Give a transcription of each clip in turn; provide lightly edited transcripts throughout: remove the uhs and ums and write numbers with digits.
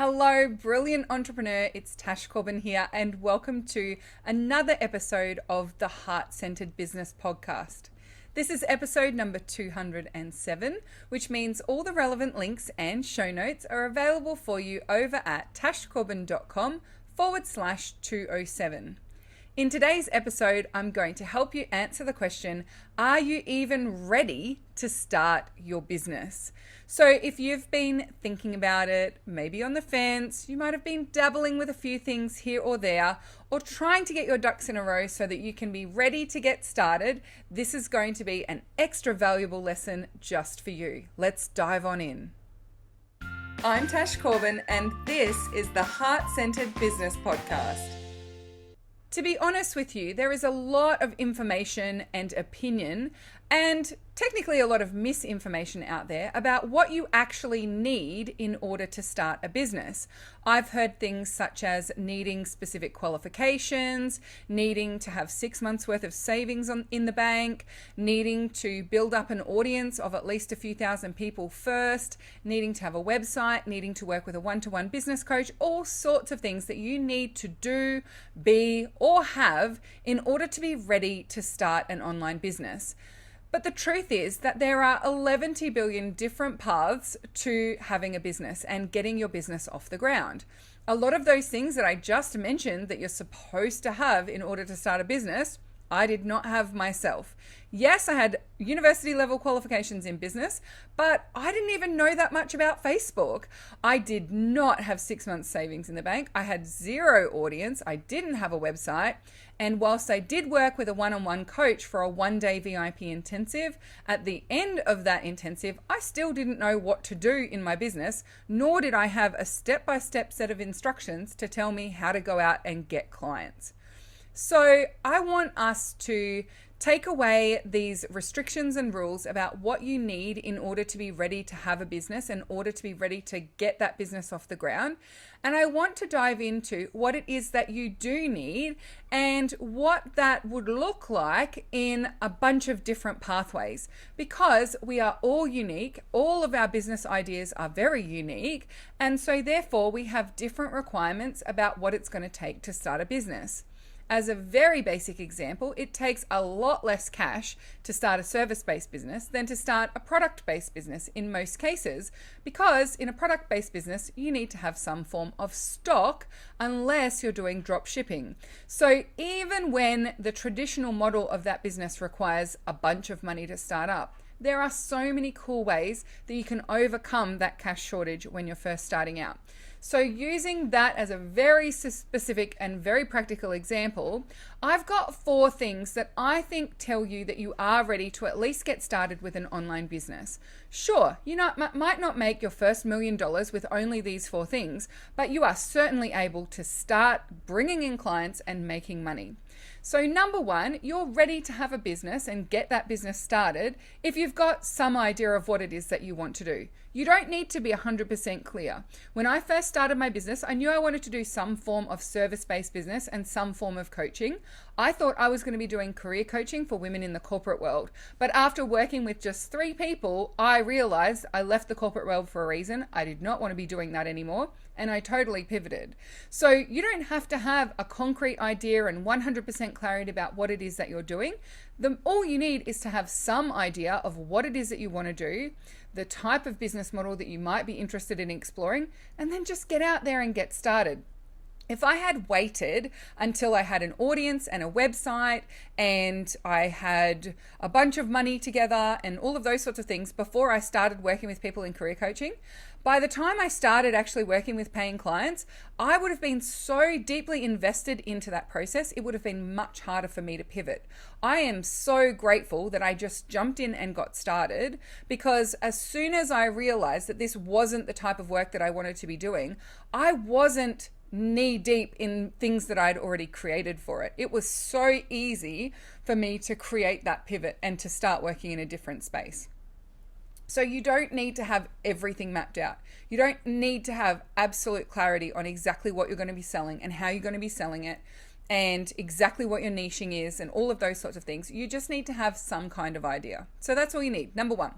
Hello, brilliant entrepreneur. It's Tash Corbin here, and welcome to another episode of the Heart Centered Business Podcast. This is episode number 207, which means all the relevant links and show notes are available for you over at tashcorbin.com/207. In today's episode, I'm going to help you answer the question, are you even ready to start your business? So if you've been thinking about it, maybe on the fence, you might have been dabbling with a few things here or there, or trying to get your ducks in a row so that you can be ready to get started, this is going to be an extra valuable lesson just for you. Let's dive on in. I'm Tash Corbin, and this is the Heart Centered Business Podcast. To be honest with you, there is a lot of information and opinion and technically a lot of misinformation out there about what you actually need in order to start a business. I've heard things such as needing specific qualifications, needing to have 6 months worth of savings in the bank, needing to build up an audience of at least a few thousand people first, needing to have a website, needing to work with a one-to-one business coach, all sorts of things that you need to do, be, or have in order to be ready to start an online business. But the truth is that there are 11 billion different paths to having a business and getting your business off the ground. A lot of those things that I just mentioned that you're supposed to have in order to start a business, I did not have myself. Yes, I had university level qualifications in business, but I didn't even know that much about Facebook. I did not have 6 months savings in the bank. I had zero audience. I didn't have a website. And whilst I did work with a one-on-one coach for a 1-day VIP intensive, at the end of that intensive, I still didn't know what to do in my business, nor did I have a step-by-step set of instructions to tell me how to go out and get clients. So I want us to take away these restrictions and rules about what you need in order to be ready to have a business, in order to be ready to get that business off the ground. And I want to dive into what it is that you do need and what that would look like in a bunch of different pathways, because we are all unique. All of our business ideas are very unique. And so therefore we have different requirements about what it's going to take to start a business. As a very basic example, it takes a lot less cash to start a service-based business than to start a product-based business in most cases, because in a product-based business, you need to have some form of stock unless you're doing drop shipping. So even when the traditional model of that business requires a bunch of money to start up, there are so many cool ways that you can overcome that cash shortage when you're first starting out. So using that as a very specific and very practical example, I've got 4 things that I think tell you that you are ready to at least get started with an online business. Sure, you might not make your first $1 million with only these 4 things, but you are certainly able to start bringing in clients and making money. So number 1, you're ready to have a business and get that business started if you've got some idea of what it is that you want to do. You don't need to be 100% clear. When I first started my business, I knew I wanted to do some form of service-based business and some form of coaching. I thought I was going to be doing career coaching for women in the corporate world. But after working with just 3 people, I realized I left the corporate world for a reason. I did not want to be doing that anymore. And I totally pivoted. So you don't have to have a concrete idea and 100% clarity about what it is that you're doing. All you need is to have some idea of what it is that you want to do, the type of business model that you might be interested in exploring, and then just get out there and get started. If I had waited until I had an audience and a website and I had a bunch of money together and all of those sorts of things before I started working with people in career coaching, by the time I started actually working with paying clients, I would have been so deeply invested into that process, it would have been much harder for me to pivot. I am so grateful that I just jumped in and got started, because as soon as I realized that this wasn't the type of work that I wanted to be doing, I wasn't knee deep in things that I'd already created for it. It was so easy for me to create that pivot and to start working in a different space. So you don't need to have everything mapped out. You don't need to have absolute clarity on exactly what you're going to be selling and how you're going to be selling it. and exactly what your niching is and all of those sorts of things. You just need to have some kind of idea. So that's all you need, number one.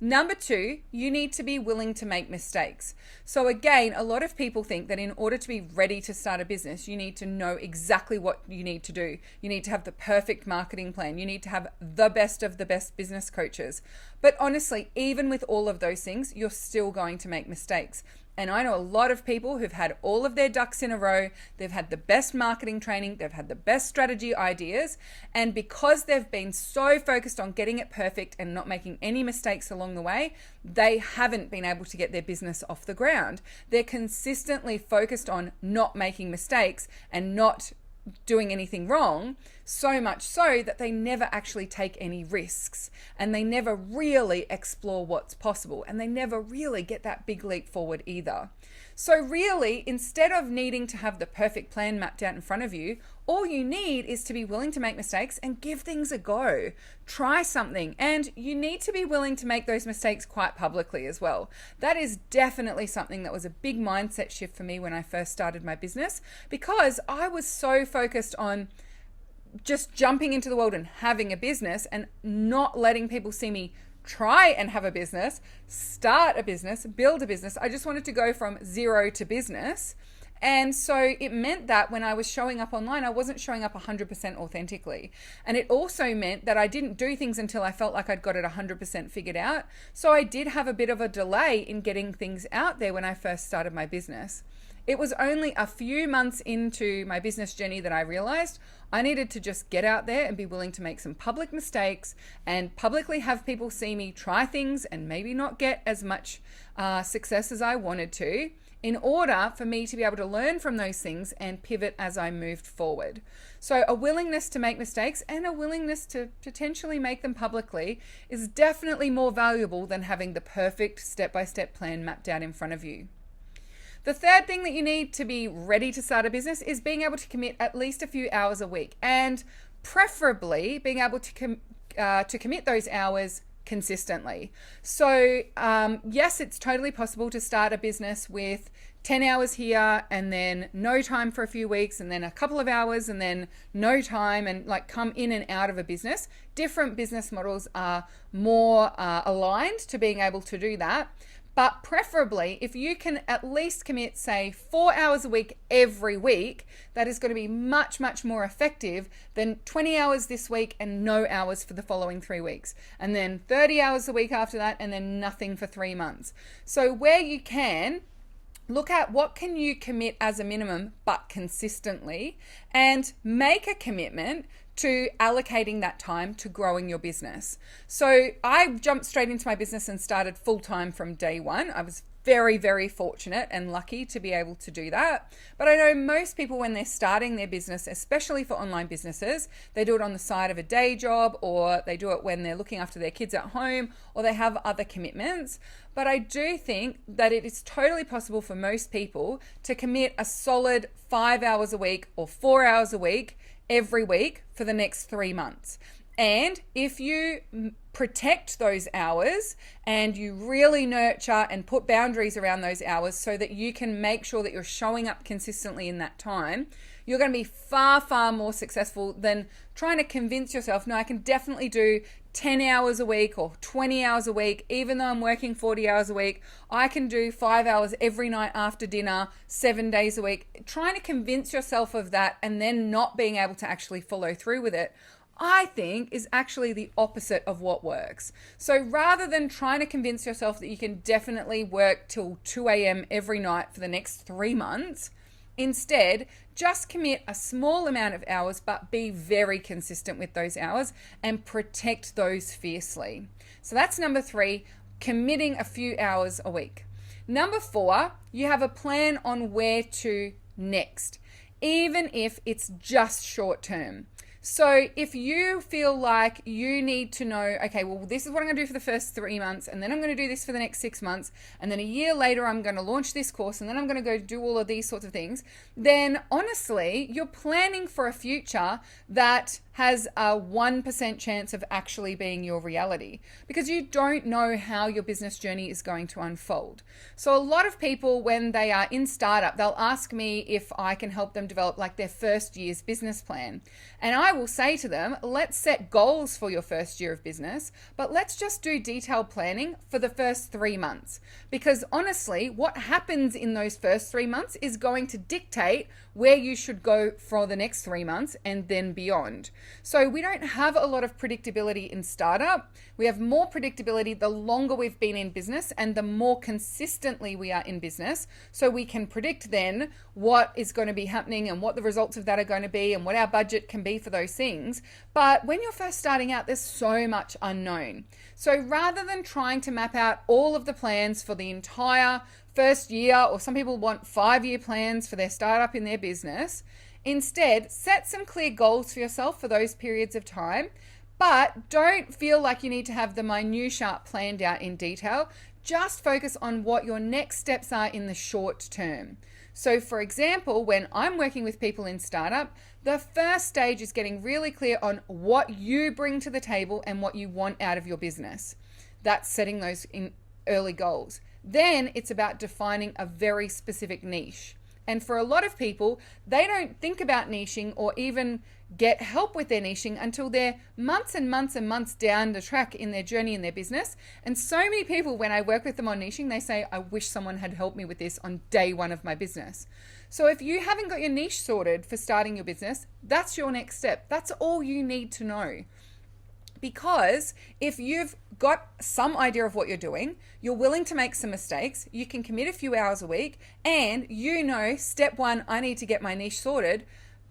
Number two, you need to be willing to make mistakes. So again, a lot of people think that in order to be ready to start a business, you need to know exactly what you need to do. You need to have the perfect marketing plan. You need to have the best of the best business coaches. But honestly, even with all of those things, you're still going to make mistakes. And I know a lot of people who've had all of their ducks in a row. They've had the best marketing training. They've had the best strategy ideas. And because they've been so focused on getting it perfect and not making any mistakes along the way, they haven't been able to get their business off the ground. They're consistently focused on not making mistakes and not doing anything wrong, so much so that they never actually take any risks, and they never really explore what's possible, and they never really get that big leap forward either. So really, instead of needing to have the perfect plan mapped out in front of you, all you need is to be willing to make mistakes and give things a go. Try something, and you need to be willing to make those mistakes quite publicly as well. That is definitely something that was a big mindset shift for me when I first started my business, because I was so focused on just jumping into the world and having a business and not letting people see me try and have a business, start a business, build a business. I just wanted to go from zero to business. And so it meant that when I was showing up online, I wasn't showing up 100% authentically. And it also meant that I didn't do things until I felt like I'd got it 100% figured out. So I did have a bit of a delay in getting things out there when I first started my business. It was only a few months into my business journey that I realized I needed to just get out there and be willing to make some public mistakes and publicly have people see me try things and maybe not get as much success as I wanted to, in order for me to be able to learn from those things and pivot as I moved forward. So a willingness to make mistakes and a willingness to potentially make them publicly is definitely more valuable than having the perfect step-by-step plan mapped out in front of you. The third thing that you need to be ready to start a business is being able to commit at least a few hours a week, and preferably being able to commit those hours consistently. So yes, it's totally possible to start a business with 10 hours here and then no time for a few weeks and then a couple of hours and then no time, and like come in and out of a business. Different business models are more aligned to being able to do that. But preferably, if you can at least commit, say, 4 hours a week every week, that is going to be much, much more effective than 20 hours this week and no hours for the following 3 weeks. And then 30 hours a week after that, and then nothing for 3 months. So where you can, look at what can you commit as a minimum, but consistently, and make a commitment to allocating that time to growing your business. So I jumped straight into my business and started full-time from day one. I was very, very fortunate and lucky to be able to do that. But I know most people, when they're starting their business, especially for online businesses, they do it on the side of a day job, or they do it when they're looking after their kids at home, or they have other commitments. But I do think that it is totally possible for most people to commit a solid 5 hours a week or 4 hours a week every week for the next 3 months. And if you protect those hours and you really nurture and put boundaries around those hours so that you can make sure that you're showing up consistently in that time, you're going to be far, far more successful than trying to convince yourself, no, I can definitely do 10 hours a week or 20 hours a week, even though I'm working 40 hours a week. I can do 5 hours every night after dinner, 7 days a week. Trying to convince yourself of that and then not being able to actually follow through with it, I think, is actually the opposite of what works. So rather than trying to convince yourself that you can definitely work till 2 a.m. every night for the next 3 months, instead, just commit a small amount of hours, but be very consistent with those hours and protect those fiercely. So that's number 3, committing a few hours a week. Number 4, you have a plan on where to next, even if it's just short term. So if you feel like you need to know, okay, well, this is what I'm going to do for the first 3 months, and then I'm going to do this for the next 6 months, and then a year later I'm going to launch this course, and then I'm going to go do all of these sorts of things, then honestly, you're planning for a future that has a 1% chance of actually being your reality, because you don't know how your business journey is going to unfold. So a lot of people, when they are in startup, they'll ask me if I can help them develop like their first year's business plan. And I will say to them, let's set goals for your first year of business, but let's just do detailed planning for the first 3 months. Because honestly, what happens in those first 3 months is going to dictate where you should go for the next 3 months and then beyond. So we don't have a lot of predictability in startup. We have more predictability the longer we've been in business and the more consistently we are in business. So we can predict then what is going to be happening and what the results of that are going to be and what our budget can be for those things. But when you're first starting out, there's so much unknown. So rather than trying to map out all of the plans for the entire first year, or some people want 5-year plans for their startup in their business, instead set some clear goals for yourself for those periods of time, but don't feel like you need to have the minutiae planned out in detail. Just focus on what your next steps are in the short term. So for example, when I'm working with people in startup, the first stage is getting really clear on what you bring to the table and what you want out of your business. That's setting those in early goals. Then it's about defining a very specific niche. And for a lot of people, they don't think about niching or even get help with their niching until they're months and months and months down the track in their journey in their business. And so many people, when I work with them on niching, they say, I wish someone had helped me with this on day one of my business. So if you haven't got your niche sorted for starting your business, that's your next step. That's all you need to know. Because if you've got some idea of what you're doing, you're willing to make some mistakes, you can commit a few hours a week, and you know, step one, I need to get my niche sorted,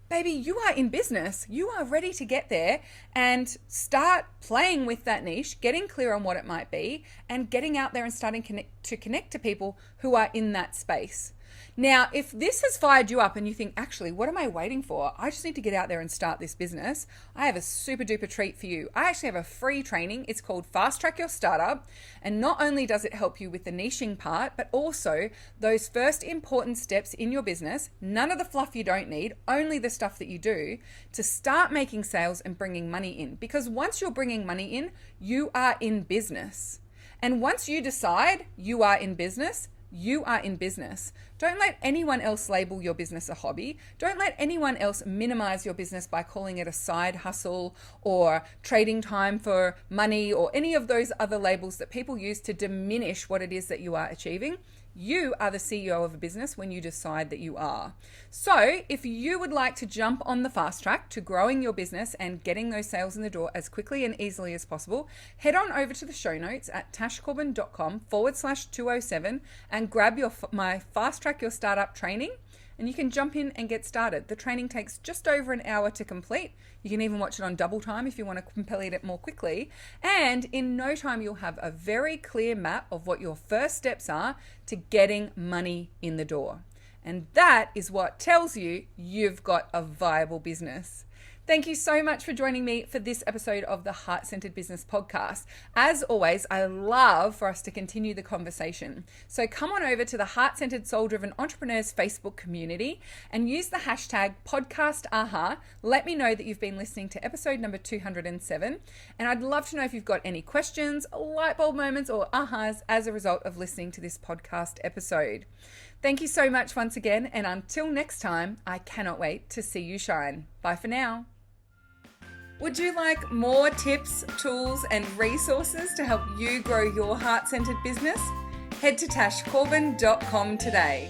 baby, you are in business. You are ready to get there and start playing with that niche, getting clear on what it might be, and getting out there and starting to connect to people who are in that space. Now, if this has fired you up and you think, actually, what am I waiting for? I just need to get out there and start this business. I have a super duper treat for you. I actually have a free training. It's called Fast Track Your Startup. And not only does it help you with the niching part, but also those first important steps in your business, none of the fluff you don't need, only the stuff that you do, to start making sales and bringing money in. Because once you're bringing money in, you are in business. And once you decide you are in business, you are in business. Don't let anyone else label your business a hobby. Don't let anyone else minimize your business by calling it a side hustle or trading time for money or any of those other labels that people use to diminish what it is that you are achieving. You are the CEO of a business when you decide that you are. So if you would like to jump on the fast track to growing your business and getting those sales in the door as quickly and easily as possible, head on over to the show notes at tashcorbin.com/207 and grab my Fast Track Your Startup training, and you can jump in and get started. The training takes just over an hour to complete. You can even watch it on double time if you want to complete it more quickly. And in no time, you'll have a very clear map of what your first steps are to getting money in the door. And that is what tells you you've got a viable business. Thank you so much for joining me for this episode of the Heart-Centered Business Podcast. As always, I love for us to continue the conversation. So come on over to the Heart-Centered Soul-Driven Entrepreneurs Facebook community and use the hashtag #PodcastAha. Let me know that you've been listening to episode number 207. And I'd love to know if you've got any questions, light bulb moments, or ahas as a result of listening to this podcast episode. Thank you so much once again. And until next time, I cannot wait to see you shine. Bye for now. Would you like more tips, tools, and resources to help you grow your heart-centered business? Head to tashcorbin.com today.